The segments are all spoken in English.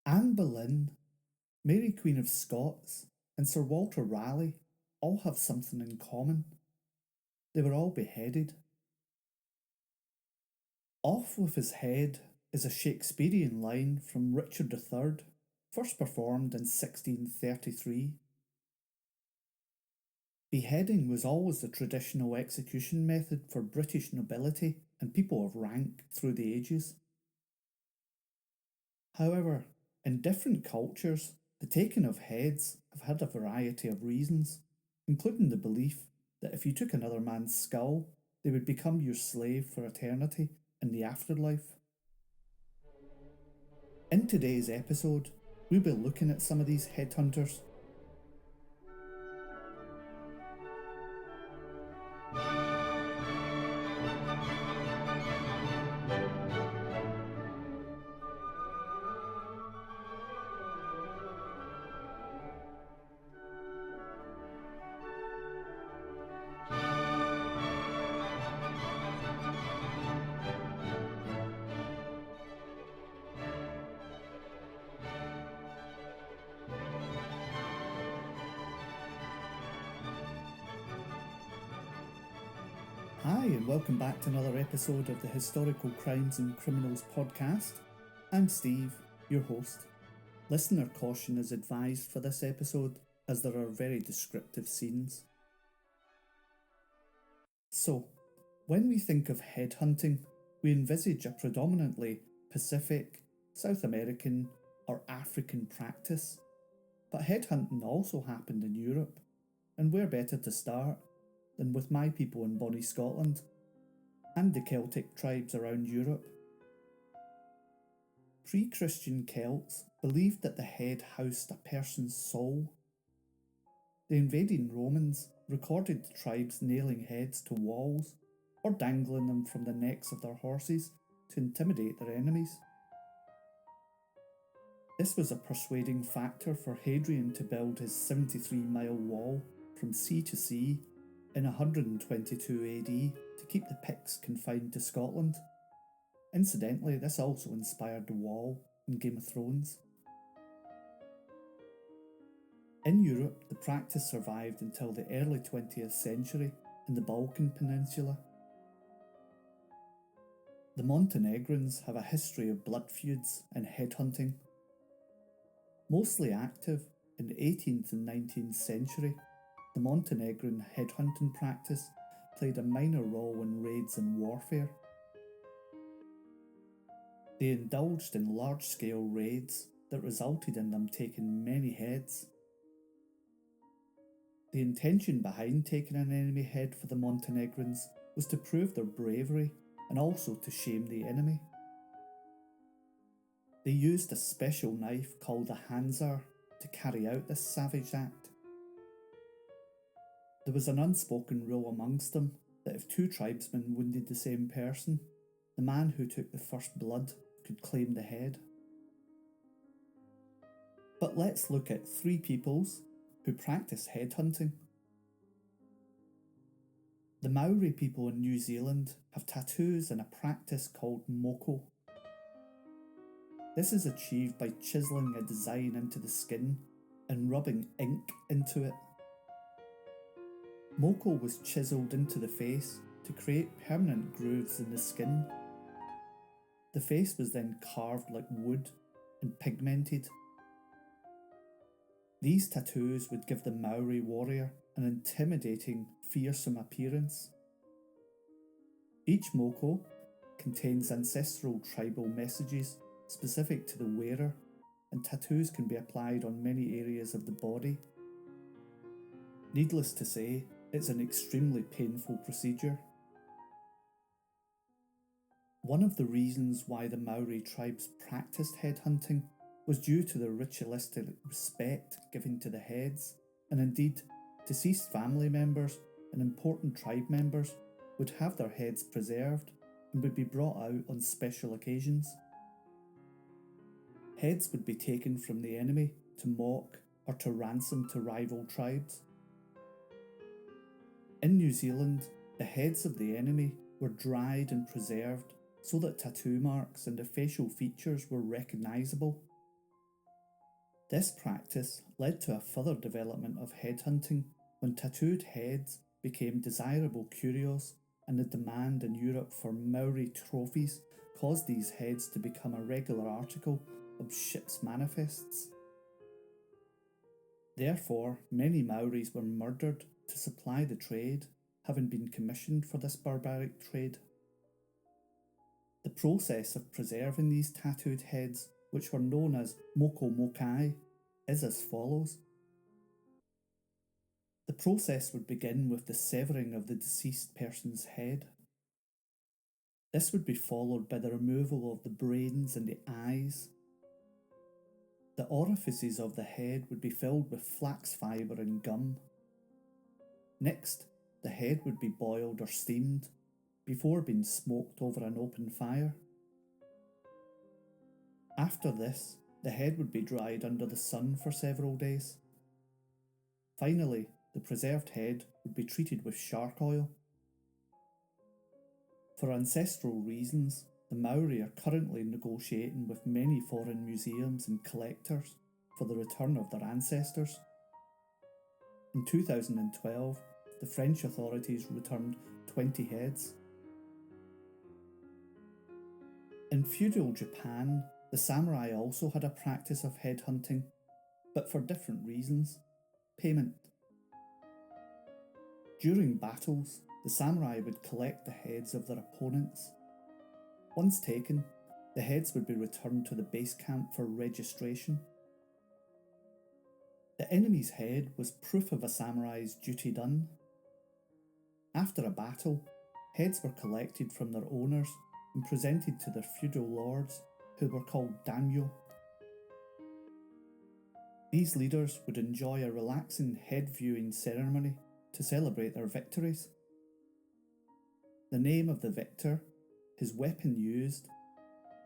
Anne Boleyn, Mary Queen of Scots, and Sir Walter Raleigh all have something in common. They were all beheaded. Off with his head is a Shakespearean line from Richard III, first performed in 1633. Beheading was always the traditional execution method for British nobility and people of rank through the ages. However, in different cultures, the taking of heads have had a variety of reasons, including the belief that if you took another man's skull, they would become your slave for eternity in the afterlife. In today's episode, we'll be looking at some of these headhunters. Hi, and welcome back to another episode of the Historical Crimes and Criminals podcast. I'm Steve, your host. Listener caution is advised for this episode as there are very descriptive scenes. So, when we think of headhunting, we envisage a predominantly Pacific, South American, or African practice. But headhunting also happened in Europe, and where better to start than with my people in bonnie Scotland and the Celtic tribes around Europe. Pre-Christian Celts believed that the head housed a person's soul. The invading Romans recorded the tribes nailing heads to walls or dangling them from the necks of their horses to intimidate their enemies. This was a persuading factor for Hadrian to build his 73-mile wall from sea to sea in 122 AD to keep the Picts confined to Scotland. Incidentally, this also inspired the wall in Game of Thrones. In Europe, the practice survived until the early 20th century in the Balkan Peninsula. The Montenegrins have a history of blood feuds and headhunting. Mostly active in the 18th and 19th century, the Montenegrin headhunting practice played a minor role in raids and warfare. They indulged in large-scale raids that resulted in them taking many heads. The intention behind taking an enemy head for the Montenegrins was to prove their bravery and also to shame the enemy. They used a special knife called a handsar to carry out this savage act. There was an unspoken rule amongst them that if two tribesmen wounded the same person, the man who took the first blood could claim the head. But let's look at three peoples who practice headhunting. The Maori people in New Zealand have tattoos and a practice called moko. This is achieved by chiselling a design into the skin and rubbing ink into it. Moko was chiselled into the face to create permanent grooves in the skin. The face was then carved like wood and pigmented. These tattoos would give the Maori warrior an intimidating, fearsome appearance. Each moko contains ancestral tribal messages specific to the wearer, and tattoos can be applied on many areas of the body. Needless to say, it's an extremely painful procedure. One of the reasons why the Maori tribes practiced headhunting was due to the ritualistic respect given to the heads, and indeed, deceased family members and important tribe members would have their heads preserved and would be brought out on special occasions. Heads would be taken from the enemy to mock or to ransom to rival tribes. In New Zealand, the heads of the enemy were dried and preserved so that tattoo marks and the facial features were recognisable. This practice led to a further development of headhunting when tattooed heads became desirable curios, and the demand in Europe for Maori trophies caused these heads to become a regular article of ships' manifests. Therefore, many Maoris were murdered to supply the trade, having been commissioned for this barbaric trade. The process of preserving these tattooed heads, which were known as moko mokai, is as follows. The process would begin with the severing of the deceased person's head. This would be followed by the removal of the brains and the eyes. The orifices of the head would be filled with flax fibre and gum. Next, the head would be boiled or steamed before being smoked over an open fire. After this, the head would be dried under the sun for several days. Finally, the preserved head would be treated with shark oil. For ancestral reasons, the Maori are currently negotiating with many foreign museums and collectors for the return of their ancestors. In 2012, the French authorities returned 20 heads. In feudal Japan, the samurai also had a practice of headhunting, but for different reasons. Payment. During battles, the samurai would collect the heads of their opponents. Once taken, the heads would be returned to the base camp for registration. The enemy's head was proof of a samurai's duty done. After a battle, heads were collected from their owners and presented to their feudal lords, who were called daimyo. These leaders would enjoy a relaxing head viewing ceremony to celebrate their victories. The name of the victor, his weapon used,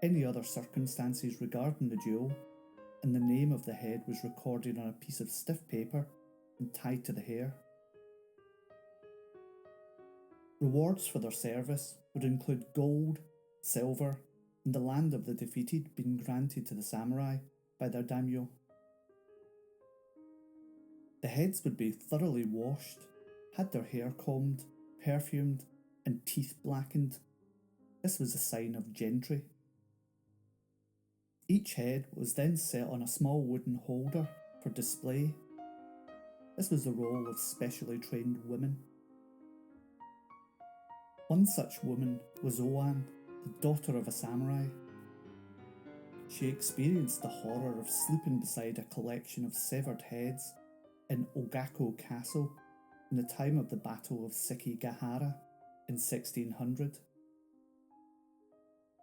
any other circumstances regarding the duel, and the name of the head was recorded on a piece of stiff paper and tied to the hair. Rewards for their service would include gold, silver, and the land of the defeated being granted to the samurai by their daimyo. The heads would be thoroughly washed, had their hair combed, perfumed, and teeth blackened. This was a sign of gentry. Each head was then set on a small wooden holder for display. This was the role of specially trained women. One such woman was Oan, the daughter of a samurai. She experienced the horror of sleeping beside a collection of severed heads in Ogako Castle in the time of the Battle of Sekigahara in 1600.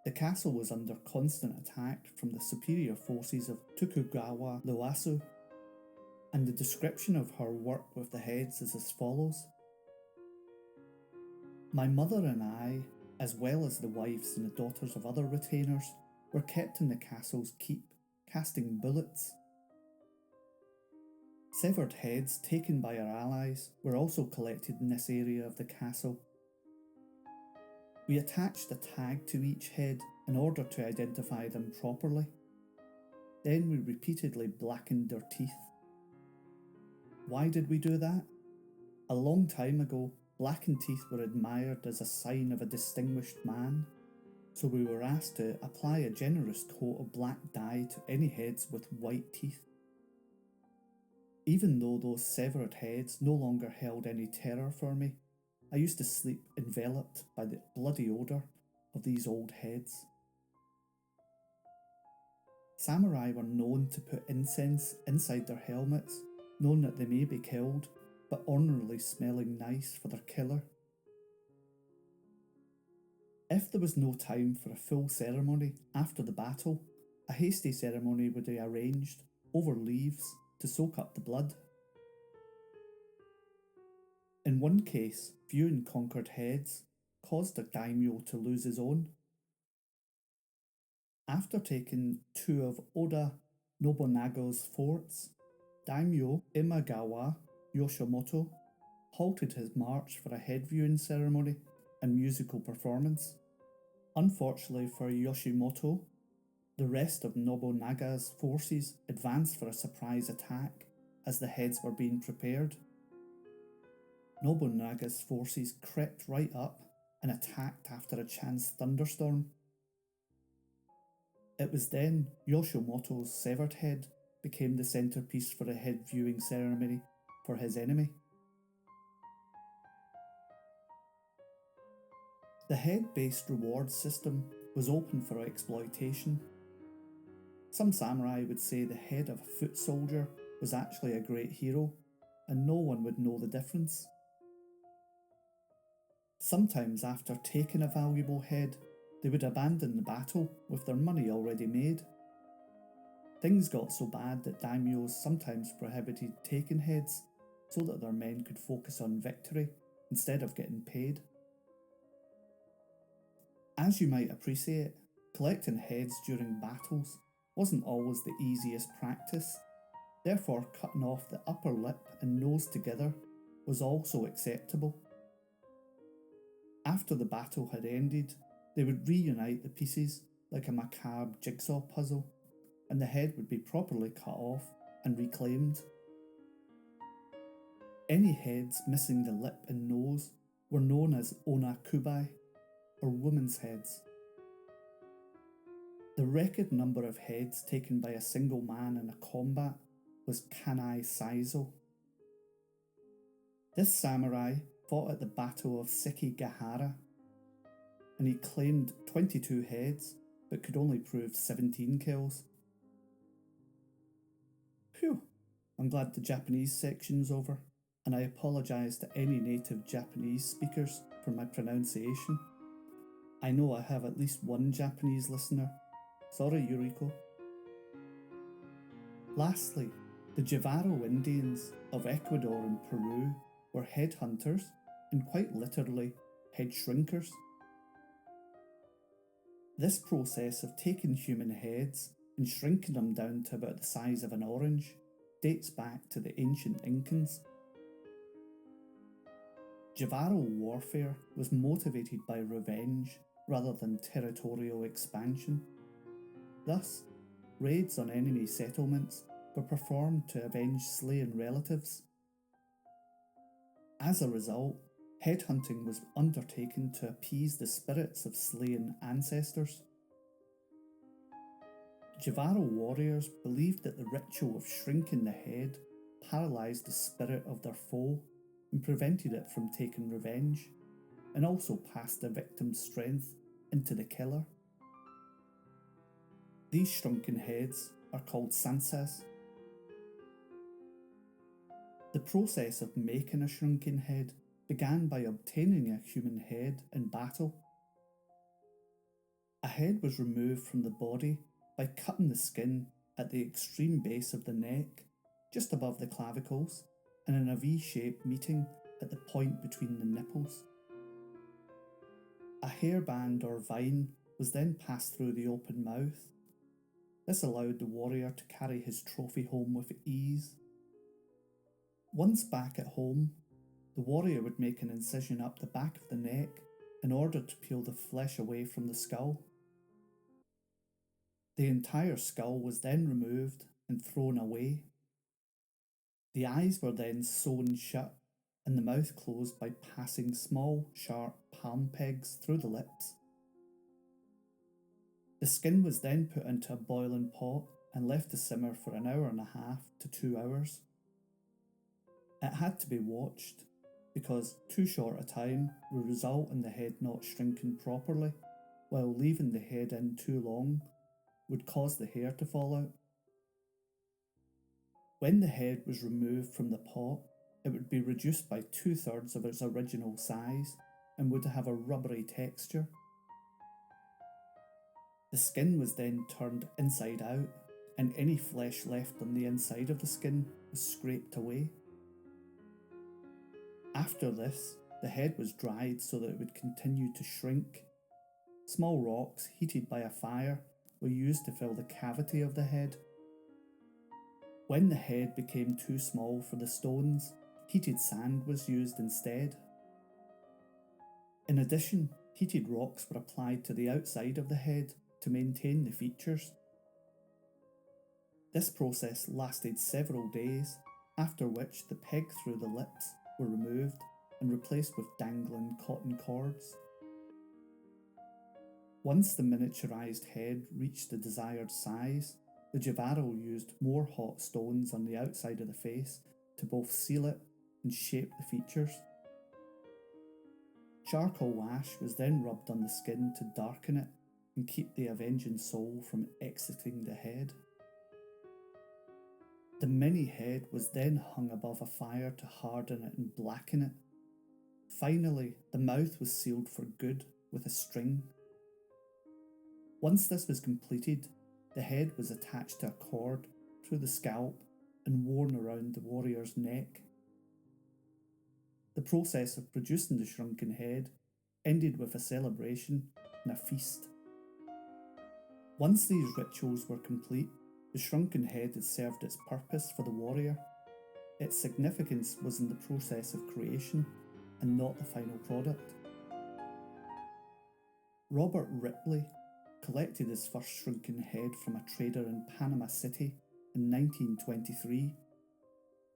The castle was under constant attack from the superior forces of Tokugawa Ieyasu, and the description of her work with the heads is as follows. My mother and I, as well as the wives and the daughters of other retainers, were kept in the castle's keep, casting bullets. Severed heads taken by our allies were also collected in this area of the castle. We attached a tag to each head in order to identify them properly. Then we repeatedly blackened their teeth. Why did we do that? A long time ago, blackened teeth were admired as a sign of a distinguished man, so we were asked to apply a generous coat of black dye to any heads with white teeth. Even though those severed heads no longer held any terror for me, I used to sleep enveloped by the bloody odour of these old heads. Samurai were known to put incense inside their helmets, knowing that they may be killed, but honourably smelling nice for their killer. If there was no time for a full ceremony after the battle, a hasty ceremony would be arranged over leaves to soak up the blood. In one case, viewing conquered heads caused a daimyo to lose his own. After taking two of Oda Nobunaga's forts, Daimyo Imagawa Yoshimoto halted his march for a head viewing ceremony and musical performance. Unfortunately for Yoshimoto, The rest of Nobunaga's forces advanced for a surprise attack as the heads were being prepared. Nobunaga's forces crept right up and attacked after a chance thunderstorm. It was then Yoshimoto's severed head became the centerpiece for a head viewing ceremony for his enemy. The head-based reward system was open for exploitation. Some samurai would say the head of a foot soldier was actually a great hero, and no one would know the difference. Sometimes after taking a valuable head, they would abandon the battle with their money already made. Things got so bad that daimyos sometimes prohibited taking heads so that their men could focus on victory instead of getting paid. As you might appreciate, collecting heads during battles wasn't always the easiest practice, therefore cutting off the upper lip and nose together was also acceptable. After the battle had ended, they would reunite the pieces like a macabre jigsaw puzzle, and the head would be properly cut off and reclaimed. Any heads missing the lip and nose were known as onakubai, or women's heads. The record number of heads taken by a single man in a combat was Kanai Saizo. This samurai fought at the Battle of Sekigahara, and he claimed 22 heads but could only prove 17 kills. Phew, I'm glad the Japanese section's over, and I apologise to any native Japanese speakers for my pronunciation. I know I have at least one Japanese listener. Sorry, Yuriko. Lastly, the Jivaro Indians of Ecuador and Peru were headhunters and quite literally head shrinkers. This process of taking human heads and shrinking them down to about the size of an orange dates back to the ancient Incans. Jivaro warfare was motivated by revenge rather than territorial expansion. Thus, raids on enemy settlements were performed to avenge slain relatives. As a result, headhunting was undertaken to appease the spirits of slain ancestors. Jivaro warriors believed that the ritual of shrinking the head paralysed the spirit of their foe and prevented it from taking revenge, and also passed the victim's strength into the killer. These shrunken heads are called sansas. The process of making a shrunken head began by obtaining a human head in battle. A head was removed from the body by cutting the skin at the extreme base of the neck, just above the clavicles, and in a V-shape meeting at the point between the nipples. A hairband or vine was then passed through the open mouth. This allowed the warrior to carry his trophy home with ease. Once back at home, the warrior would make an incision up the back of the neck in order to peel the flesh away from the skull. The entire skull was then removed and thrown away. The eyes were then sewn shut and the mouth closed by passing small, sharp palm pegs through the lips. The skin was then put into a boiling pot and left to simmer for an hour and a half to 2 hours. It had to be watched because too short a time would result in the head not shrinking properly, while leaving the head in too long would cause the hair to fall out. When the head was removed from the pot, it would be reduced by 2/3 of its original size and would have a rubbery texture. The skin was then turned inside out, and any flesh left on the inside of the skin was scraped away. After this, the head was dried so that it would continue to shrink. Small rocks heated by a fire were used to fill the cavity of the head. When the head became too small for the stones, heated sand was used instead. In addition, heated rocks were applied to the outside of the head to maintain the features This process lasted several days, after which the peg through the lips were removed and replaced with dangling cotton cords. Once the miniaturized head reached the desired size, the Javaro used more hot stones on the outside of the face to both seal it and shape the features. Charcoal ash was then rubbed on the skin to darken it and keep the avenging soul from exiting the head. The mini head was then hung above a fire to harden it and blacken it. Finally, the mouth was sealed for good with a string. Once this was completed, the head was attached to a cord through the scalp and worn around the warrior's neck. The process of producing the shrunken head ended with a celebration and a feast. Once these rituals were complete, the shrunken head had served its purpose for the warrior. Its significance was in the process of creation and not the final product. Robert Ripley collected his first shrunken head from a trader in Panama City in 1923.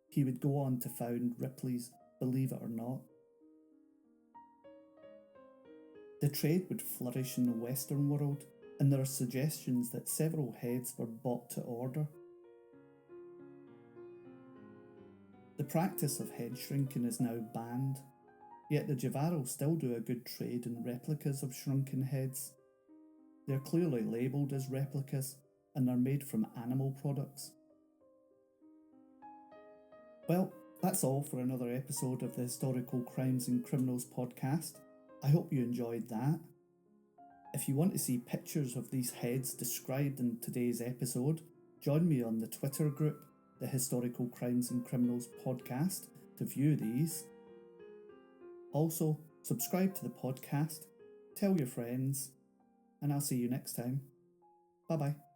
He would go on to found Ripley's Believe It or Not. The trade would flourish in the Western world, and there are suggestions that several heads were bought to order. The practice of head shrinking is now banned, yet the Javaro still do a good trade in replicas of shrunken heads. They are clearly labelled as replicas and are made from animal products. Well, that's all for another episode of the Historical Crimes and Criminals podcast. I hope you enjoyed that. If you want to see pictures of these heads described in today's episode, join me on the Twitter group, the Historical Crimes and Criminals podcast, to view these. Also, subscribe to the podcast, tell your friends, and I'll see you next time. Bye bye.